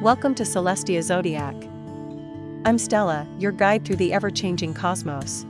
Welcome to Celestia Zodiac. I'm Stella, your guide through the ever-changing cosmos.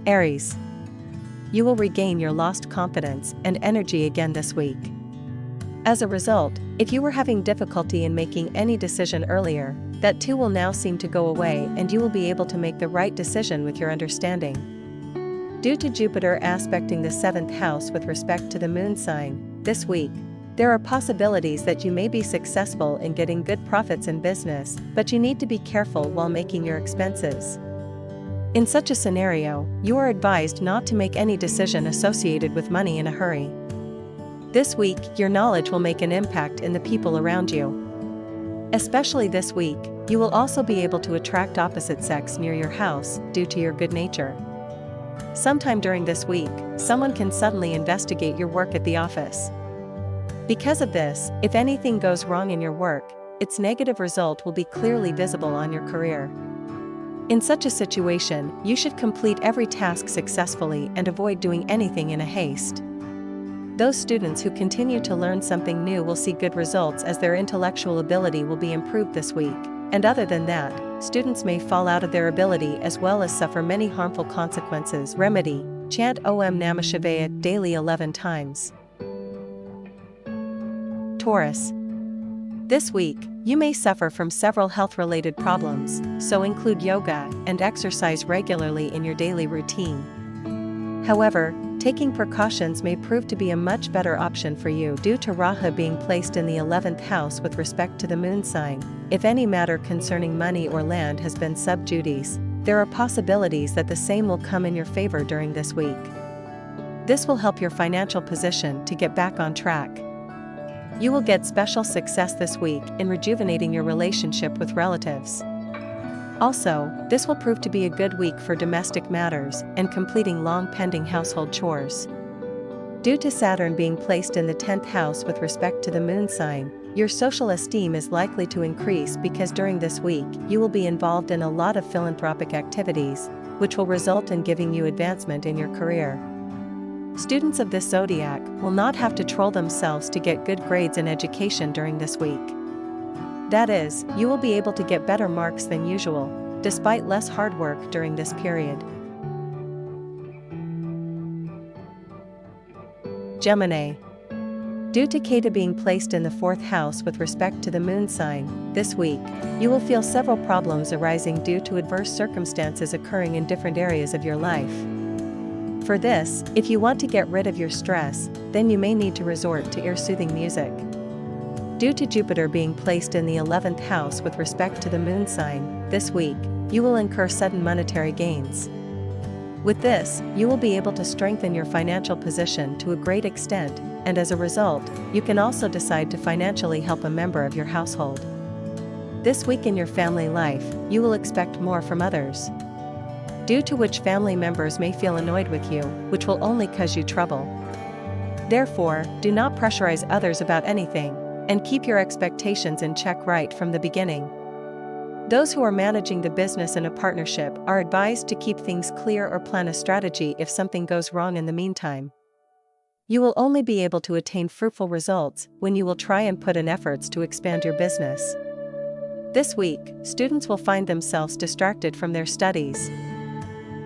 Aries. You will regain your lost confidence and energy again this week. As a result, if you were having difficulty in making any decision earlier, that too will now seem to go away and you will be able to make the right decision with your understanding. Due to Jupiter aspecting the 7th house with respect to the moon sign, this week, there are possibilities that you may be successful in getting good profits in business, but you need to be careful while making your expenses. In such a scenario, you are advised not to make any decision associated with money in a hurry. This week, your knowledge will make an impact in the people around you. Especially this week, you will also be able to attract opposite sex near your house due to your good nature. Sometime during this week, someone can suddenly investigate your work at the office. Because of this, if anything goes wrong in your work, its negative result will be clearly visible on your career. In such a situation, you should complete every task successfully and avoid doing anything in a haste. Those students who continue to learn something new will see good results as their intellectual ability will be improved this week, and other than that, students may fall out of their ability as well as suffer many harmful consequences. Remedy: chant Om Namah Shivaya daily 11 times. Taurus. This week, you may suffer from several health-related problems, so include yoga and exercise regularly in your daily routine. However, taking precautions may prove to be a much better option for you due to Rahu being placed in the 11th house with respect to the moon sign. If any matter concerning money or land has been sub judice, there are possibilities that the same will come in your favor during this week. This will help your financial position to get back on track. You will get special success this week in rejuvenating your relationship with relatives. Also, this will prove to be a good week for domestic matters and completing long-pending household chores. Due to Saturn being placed in the 10th house with respect to the moon sign, your social esteem is likely to increase because during this week you will be involved in a lot of philanthropic activities, which will result in giving you advancement in your career. Students of this zodiac will not have to troll themselves to get good grades in education during this week. That is, you will be able to get better marks than usual, despite less hard work during this period. Gemini. Due to Ketu being placed in the 4th house with respect to the moon sign, this week, you will feel several problems arising due to adverse circumstances occurring in different areas of your life. For this, if you want to get rid of your stress, then you may need to resort to ear-soothing music. Due to Jupiter being placed in the 11th house with respect to the moon sign, this week, you will incur sudden monetary gains. With this, you will be able to strengthen your financial position to a great extent, and as a result, you can also decide to financially help a member of your household. This week in your family life, you will expect more from others, due to which family members may feel annoyed with you, which will only cause you trouble. Therefore, do not pressurize others about anything, and keep your expectations in check right from the beginning. Those who are managing the business in a partnership are advised to keep things clear or plan a strategy if something goes wrong in the meantime. You will only be able to attain fruitful results when you will try and put in efforts to expand your business. This week, students will find themselves distracted from their studies.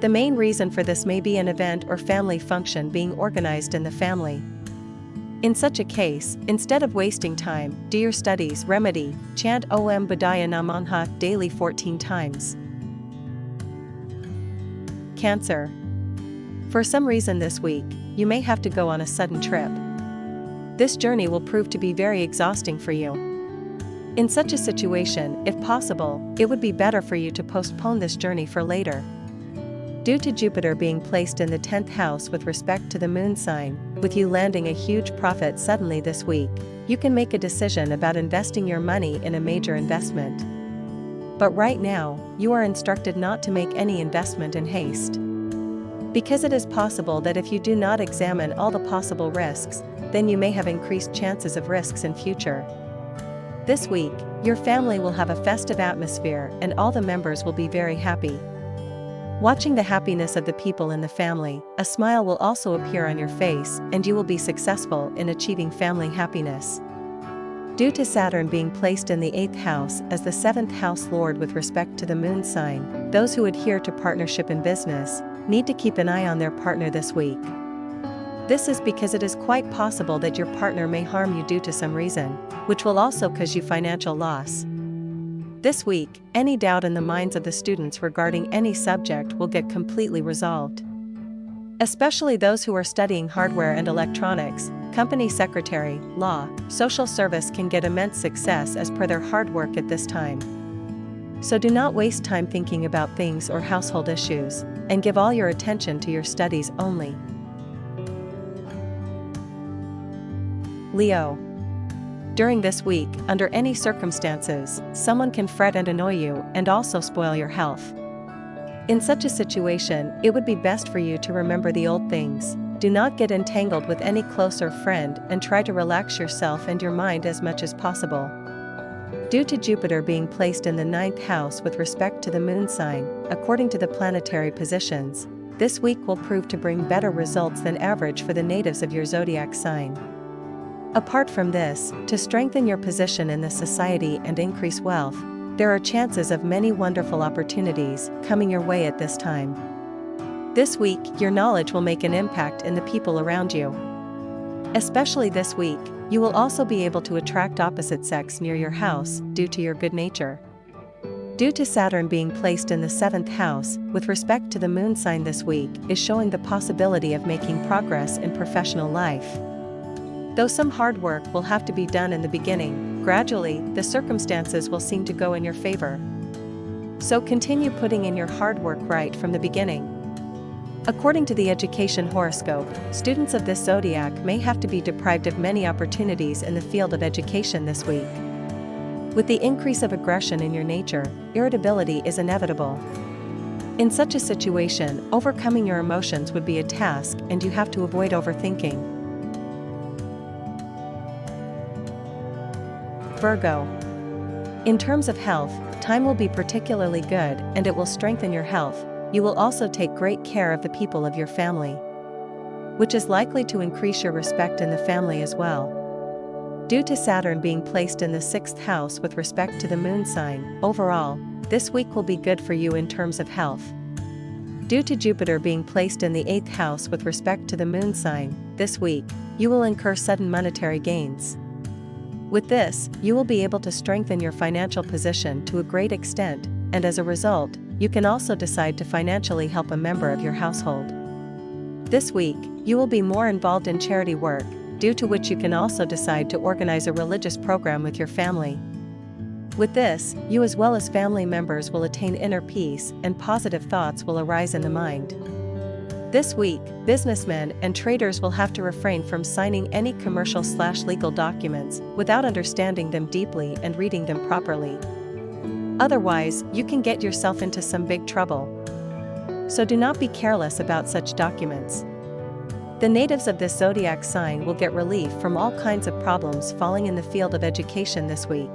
The main reason for this may be an event or family function being organized in the family. In such a case, instead of wasting time, do your studies. Remedy: chant Om Budaya Namanha daily 14 times. Cancer. For some reason this week, you may have to go on a sudden trip. This journey will prove to be very exhausting for you. In such a situation, if possible, it would be better for you to postpone this journey for later. Due to Jupiter being placed in the 10th house with respect to the moon sign, with you landing a huge profit suddenly this week, you can make a decision about investing your money in a major investment. But right now, you are instructed not to make any investment in haste, because it is possible that if you do not examine all the possible risks, then you may have increased chances of risks in future. This week, your family will have a festive atmosphere and all the members will be very happy. Watching the happiness of the people in the family, a smile will also appear on your face and you will be successful in achieving family happiness. Due to Saturn being placed in the 8th house as the 7th house lord with respect to the moon sign, those who adhere to partnership in business need to keep an eye on their partner this week. This is because it is quite possible that your partner may harm you due to some reason, which will also cause you financial loss. This week, any doubt in the minds of the students regarding any subject will get completely resolved. Especially those who are studying hardware and electronics, company secretary, law, social service can get immense success as per their hard work at this time. So do not waste time thinking about things or household issues, and give all your attention to your studies only. Leo. During this week, under any circumstances, someone can fret and annoy you and also spoil your health. In such a situation, it would be best for you to remember the old things. Do not get entangled with any closer friend and try to relax yourself and your mind as much as possible. Due to Jupiter being placed in the 9th house with respect to the moon sign, according to the planetary positions, this week will prove to bring better results than average for the natives of your zodiac sign. Apart from this, to strengthen your position in the society and increase wealth, there are chances of many wonderful opportunities coming your way at this time. This week, your knowledge will make an impact in the people around you. Especially this week, you will also be able to attract opposite sex near your house due to your good nature. Due to Saturn being placed in the 7th house, with respect to the moon sign this week, is showing the possibility of making progress in professional life. Though some hard work will have to be done in the beginning, gradually, the circumstances will seem to go in your favor. So continue putting in your hard work right from the beginning. According to the education horoscope, students of this zodiac may have to be deprived of many opportunities in the field of education this week. With the increase of aggression in your nature, irritability is inevitable. In such a situation, overcoming your emotions would be a task, and you have to avoid overthinking. Virgo. In terms of health, time will be particularly good and it will strengthen your health. You will also take great care of the people of your family, which is likely to increase your respect in the family as well. Due to Saturn being placed in the 6th house with respect to the moon sign, overall, this week will be good for you in terms of health. Due to Jupiter being placed in the 8th house with respect to the moon sign, this week, you will incur sudden monetary gains. With this, you will be able to strengthen your financial position to a great extent, and as a result, you can also decide to financially help a member of your household. This week, you will be more involved in charity work, due to which you can also decide to organize a religious program with your family. With this, you as well as family members will attain inner peace and positive thoughts will arise in the mind. This week, businessmen and traders will have to refrain from signing any commercial/legal documents without understanding them deeply and reading them properly. Otherwise, you can get yourself into some big trouble. So do not be careless about such documents. The natives of this zodiac sign will get relief from all kinds of problems falling in the field of education this week,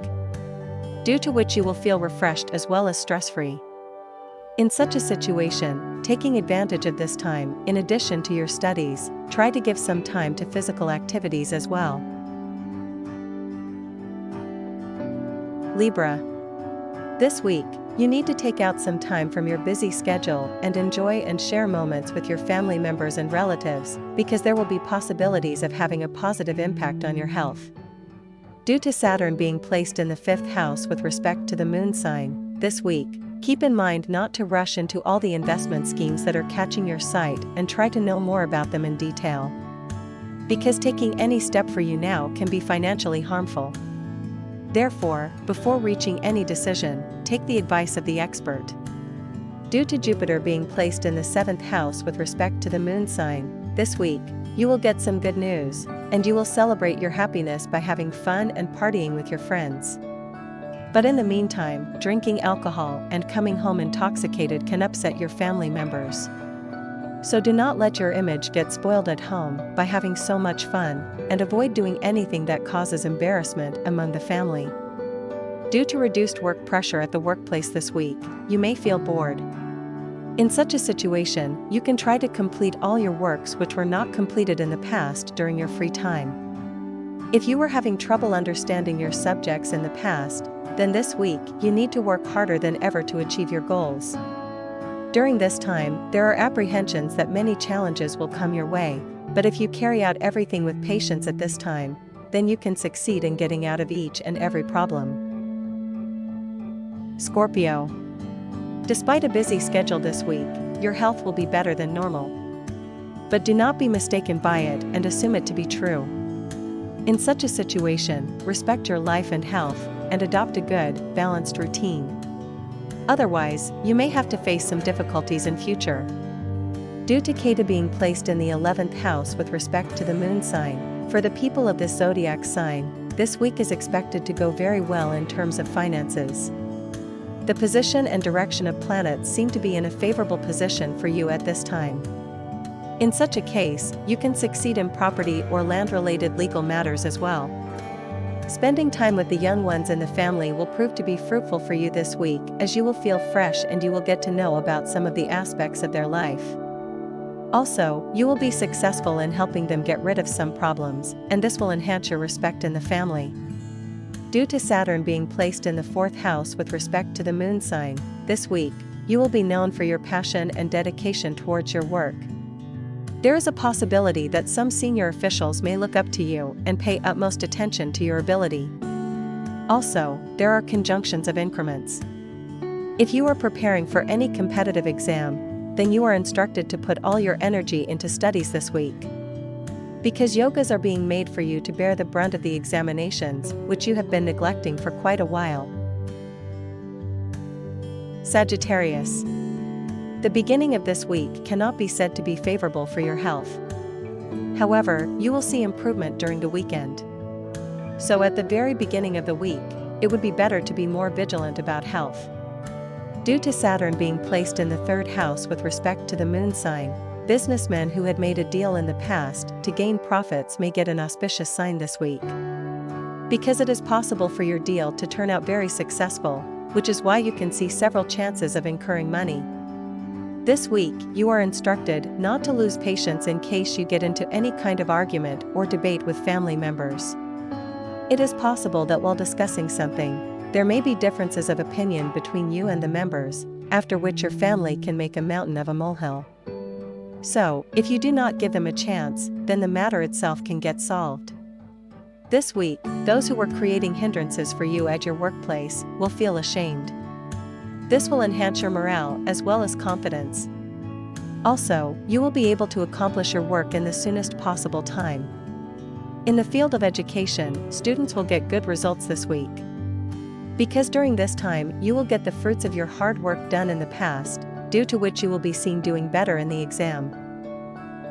due to which you will feel refreshed as well as stress-free. In such a situation, taking advantage of this time, in addition to your studies, try to give some time to physical activities as well. Libra. This week, you need to take out some time from your busy schedule and enjoy and share moments with your family members and relatives, because there will be possibilities of having a positive impact on your health. Due to Saturn being placed in the 5th house with respect to the moon sign, this week, keep in mind not to rush into all the investment schemes that are catching your sight and try to know more about them in detail, because taking any step for you now can be financially harmful. Therefore, before reaching any decision, take the advice of the expert. Due to Jupiter being placed in the 7th house with respect to the moon sign, this week, you will get some good news, and you will celebrate your happiness by having fun and partying with your friends. But in the meantime, drinking alcohol and coming home intoxicated can upset your family members. So do not let your image get spoiled at home by having so much fun, and avoid doing anything that causes embarrassment among the family. Due to reduced work pressure at the workplace this week, you may feel bored. In such a situation, you can try to complete all your works which were not completed in the past during your free time. If you were having trouble understanding your subjects in the past, then this week you need to work harder than ever to achieve your goals. During this time, there are apprehensions that many challenges will come your way, but if you carry out everything with patience at this time, then you can succeed in getting out of each and every problem. Scorpio. Despite a busy schedule this week, your health will be better than normal. But do not be mistaken by it and assume it to be true. In such a situation, respect your life and health, and adopt a good, balanced routine. Otherwise, you may have to face some difficulties in future. Due to Ketu being placed in the 11th house with respect to the moon sign, for the people of this zodiac sign, this week is expected to go very well in terms of finances. The position and direction of planets seem to be in a favorable position for you at this time. In such a case, you can succeed in property or land-related legal matters as well. Spending time with the young ones in the family will prove to be fruitful for you this week, as you will feel fresh and you will get to know about some of the aspects of their life. Also, you will be successful in helping them get rid of some problems, and this will enhance your respect in the family. Due to Saturn being placed in the 4th house with respect to the moon sign, this week, you will be known for your passion and dedication towards your work. There is a possibility that some senior officials may look up to you and pay utmost attention to your ability. Also, there are conjunctions of increments. If you are preparing for any competitive exam, then you are instructed to put all your energy into studies this week. Because yogas are being made for you to bear the brunt of the examinations, which you have been neglecting for quite a while. Sagittarius. The beginning of this week cannot be said to be favorable for your health. However, you will see improvement during the weekend. So at the very beginning of the week, it would be better to be more vigilant about health. Due to Saturn being placed in the 3rd house with respect to the moon sign, businessmen who had made a deal in the past to gain profits may get an auspicious sign this week. Because it is possible for your deal to turn out very successful, which is why you can see several chances of incurring money. This week, you are instructed not to lose patience in case you get into any kind of argument or debate with family members. It is possible that while discussing something, there may be differences of opinion between you and the members, after which your family can make a mountain of a molehill. So, if you do not give them a chance, then the matter itself can get solved. This week, those who were creating hindrances for you at your workplace will feel ashamed. This will enhance your morale as well as confidence. Also, you will be able to accomplish your work in the soonest possible time. In the field of education, students will get good results this week. Because during this time, you will get the fruits of your hard work done in the past, due to which you will be seen doing better in the exam.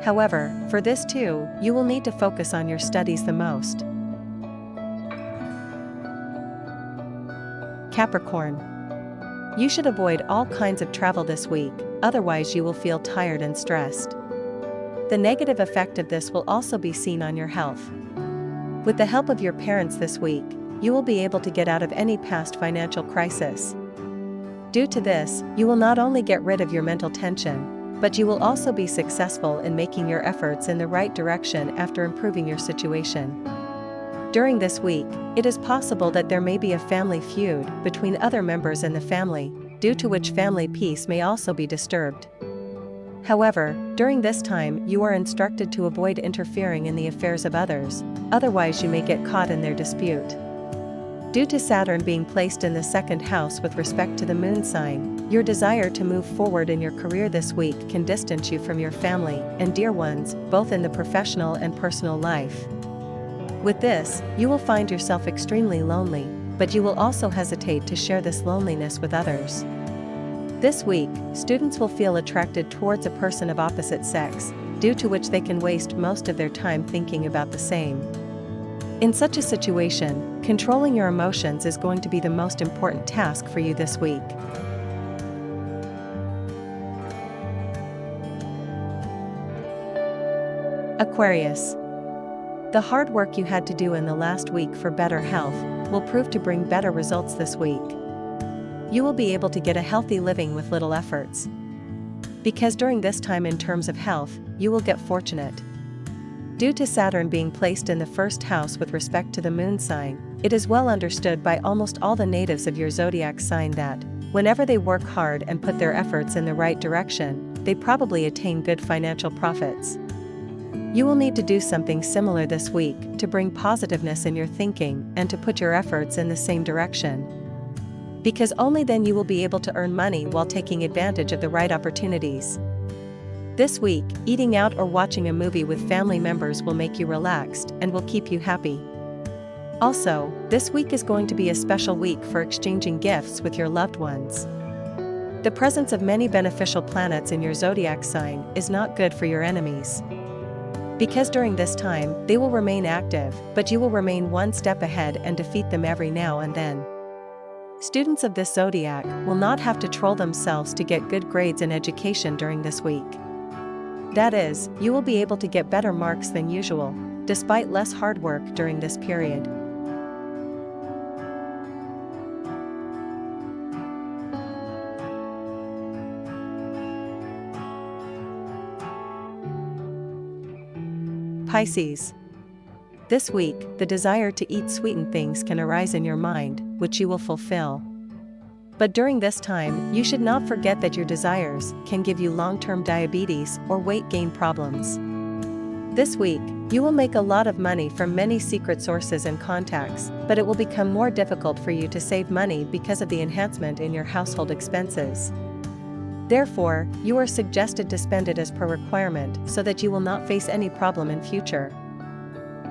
However, for this too, you will need to focus on your studies the most. Capricorn. You should avoid all kinds of travel this week, otherwise you will feel tired and stressed. The negative effect of this will also be seen on your health. With the help of your parents this week, you will be able to get out of any past financial crisis. Due to this, you will not only get rid of your mental tension, but you will also be successful in making your efforts in the right direction after improving your situation. During this week, it is possible that there may be a family feud between other members in the family, due to which family peace may also be disturbed. However, during this time you are instructed to avoid interfering in the affairs of others, otherwise you may get caught in their dispute. Due to Saturn being placed in the 2nd house with respect to the moon sign, your desire to move forward in your career this week can distance you from your family and dear ones, both in the professional and personal life. With this, you will find yourself extremely lonely, but you will also hesitate to share this loneliness with others. This week, students will feel attracted towards a person of opposite sex, due to which they can waste most of their time thinking about the same. In such a situation, controlling your emotions is going to be the most important task for you this week. Aquarius. The hard work you had to do in the last week for better health will prove to bring better results this week. You will be able to get a healthy living with little efforts. Because during this time in terms of health, you will get fortunate. Due to Saturn being placed in the first house with respect to the moon sign, it is well understood by almost all the natives of your zodiac sign that, whenever they work hard and put their efforts in the right direction, they probably attain good financial profits. You will need to do something similar this week to bring positiveness in your thinking and to put your efforts in the same direction. Because only then you will be able to earn money while taking advantage of the right opportunities. This week, eating out or watching a movie with family members will make you relaxed and will keep you happy. Also, this week is going to be a special week for exchanging gifts with your loved ones. The presence of many beneficial planets in your zodiac sign is not good for your enemies. Because during this time, they will remain active, but you will remain one step ahead and defeat them every now and then. Students of this zodiac will not have to troll themselves to get good grades in education during this week. That is, you will be able to get better marks than usual, despite less hard work during this period. Pisces. This week, the desire to eat sweetened things can arise in your mind, which you will fulfill. But during this time, you should not forget that your desires can give you long-term diabetes or weight gain problems. This week, you will make a lot of money from many secret sources and contacts, but it will become more difficult for you to save money because of the enhancement in your household expenses. Therefore, you are suggested to spend it as per requirement so that you will not face any problem in future.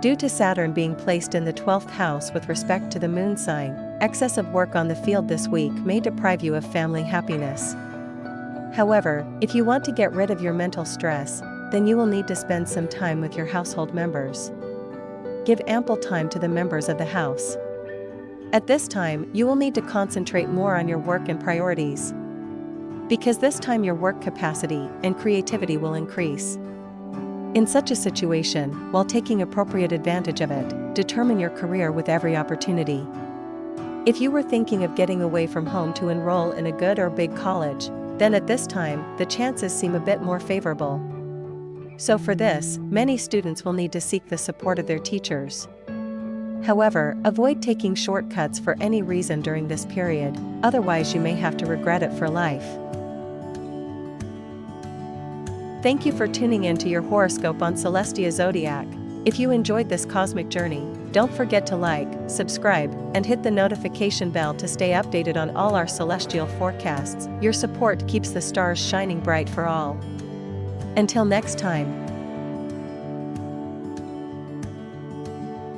Due to Saturn being placed in the 12th house with respect to the moon sign, excess of work on the field this week may deprive you of family happiness. However, if you want to get rid of your mental stress, then you will need to spend some time with your household members. Give ample time to the members of the house. At this time, you will need to concentrate more on your work and priorities. Because this time your work capacity and creativity will increase. In such a situation, while taking appropriate advantage of it, determine your career with every opportunity. If you were thinking of getting away from home to enroll in a good or big college, then at this time, the chances seem a bit more favorable. So for this, many students will need to seek the support of their teachers. However, avoid taking shortcuts for any reason during this period, otherwise you may have to regret it for life. Thank you for tuning in to your horoscope on Celestia Zodiac. If you enjoyed this cosmic journey, don't forget to like, subscribe, and hit the notification bell to stay updated on all our celestial forecasts. Your support keeps the stars shining bright for all. Until next time.